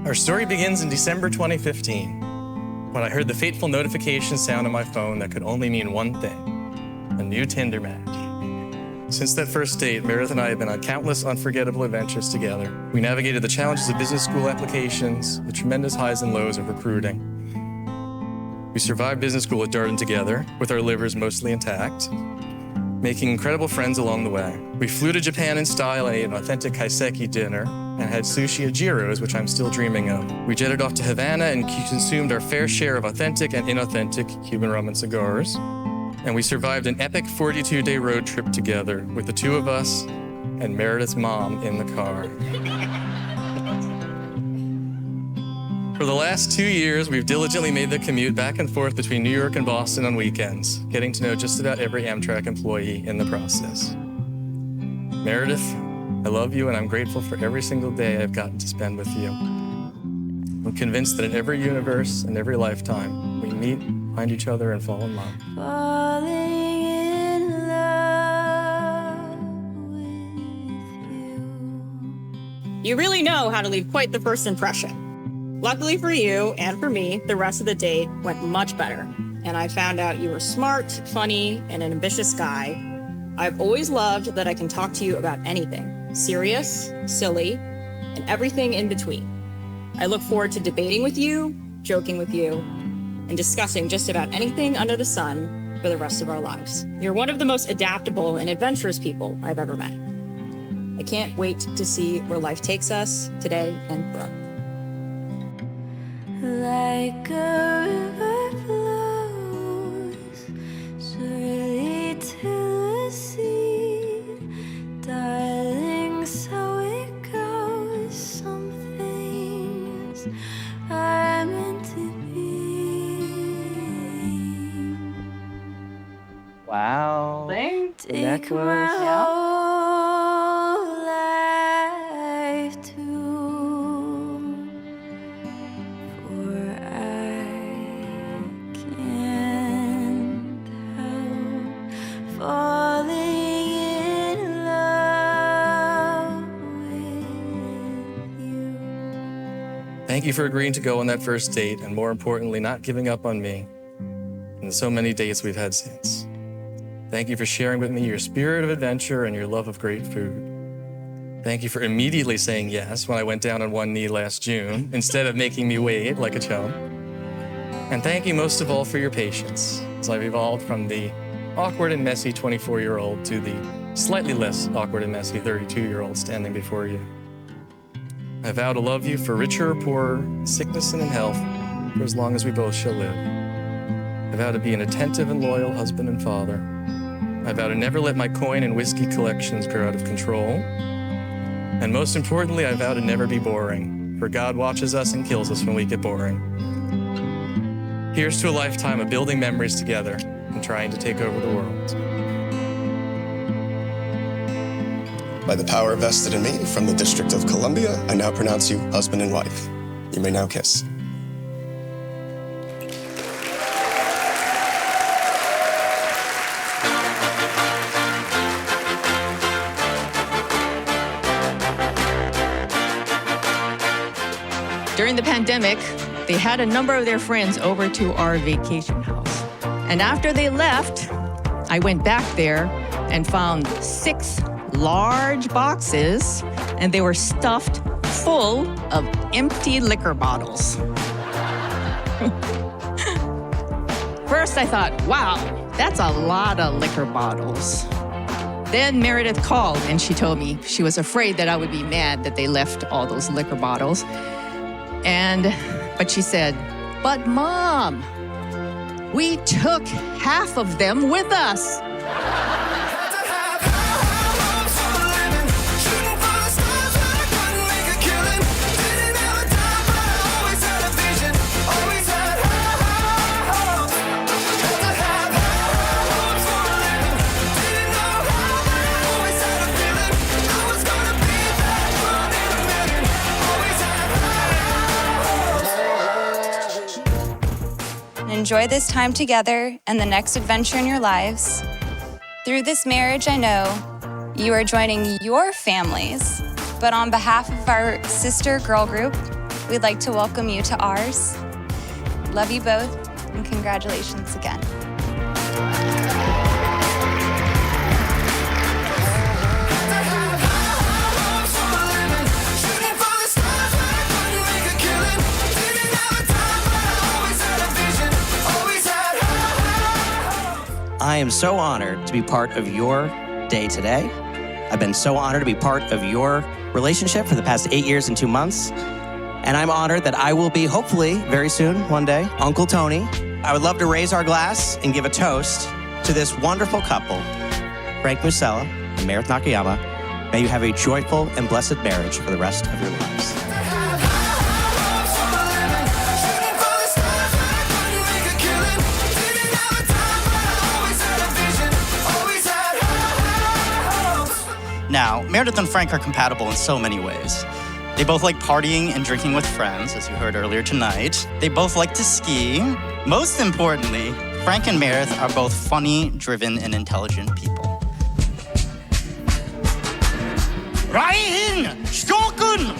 Our story begins in December 2015, when I heard the fateful notification sound on my phone that could only mean one thing: a new Tinder match. Since that first date, Meredith and I have been on countless unforgettable adventures together. We navigated the challenges of business school applications, the tremendous highs and lows of recruiting. We survived business school at Darden together, with our livers mostly intact, making incredible friends along the way. We flew to Japan in style and ate an authentic kaiseki dinner, and had sushi at Jiro's, which I'm still dreaming of. We jetted off to Havana and consumed our fair share of authentic and inauthentic Cuban rum and cigars. And we survived an epic 42-day road trip together with the two of us and Meredith's mom in the car. For the last 2 years, we've diligently made the commute back and forth between New York and Boston on weekends, getting to know just about every Amtrak employee in the process. Meredith, I love you, and I'm grateful for every single day I've gotten to spend with you. I'm convinced that in every universe and every lifetime, we meet, find each other, and fall in love. Falling in love with you. You really know how to leave quite the first impression. Luckily for you and for me, the rest of the date went much better. And I found out you were smart, funny, and an ambitious guy. I've always loved that I can talk to you about anything, serious, silly, and everything in between. I look forward to debating with you, joking with you, and discussing just about anything under the sun for the rest of our lives. You're one of the most adaptable and adventurous people I've ever met. I can't wait to see where life takes us today and forever. Like a river flows surely to the sea, darling, so it goes. Some things are meant to be. Wow. Thanks. The Take necklace. my Yeah. whole life too. Falling in love with you. Thank you for agreeing to go on that first date, and more importantly, not giving up on me and the so many dates we've had since. Thank you for sharing with me your spirit of adventure and your love of great food. Thank you for immediately saying yes when I went down on one knee last June, instead of making me wait like a chump. And thank you most of all for your patience, as I've evolved from the awkward and messy 24-year-old to the slightly less awkward and messy 32-year-old standing before you. I vow to love you for richer or poorer, in sickness and in health, for as long as we both shall live. I vow to be an attentive and loyal husband and father. I vow to never let my coin and whiskey collections grow out of control. And most importantly, I vow to never be boring, for God watches us and kills us when we get boring. Here's to a lifetime of building memories together and trying to take over the world. By the power vested in me from the District of Columbia, I now pronounce you husband and wife. You may now kiss. During the pandemic, they had a number of their friends over to our vacation house. And after they left, I went back there and found 6 large boxes, and they were stuffed full of empty liquor bottles. First, I thought, wow, that's a lot of liquor bottles. Then Meredith called, and she told me she was afraid that I would be mad that they left all those liquor bottles. But she said, "But Mom, we took half of them with us." Enjoy this time together and the next adventure in your lives. Through this marriage, I know you are joining your families, but on behalf of our sister girl group, we'd like to welcome you to ours. Love you both, and congratulations again. I am so honored to be part of your day today. I've been so honored to be part of your relationship for the past 8 years and 2 months. And I'm honored that I will be, hopefully, very soon, one day, Uncle Tony. I would love to raise our glass and give a toast to this wonderful couple, Frank Musella and Meredith Nakayama. May you have a joyful and blessed marriage for the rest of your lives. Now, Meredith and Frank are compatible in so many ways. They both like partying and drinking with friends, as you heard earlier tonight. They both like to ski. Most importantly, Frank and Meredith are both funny, driven, and intelligent people. Rein, stocken,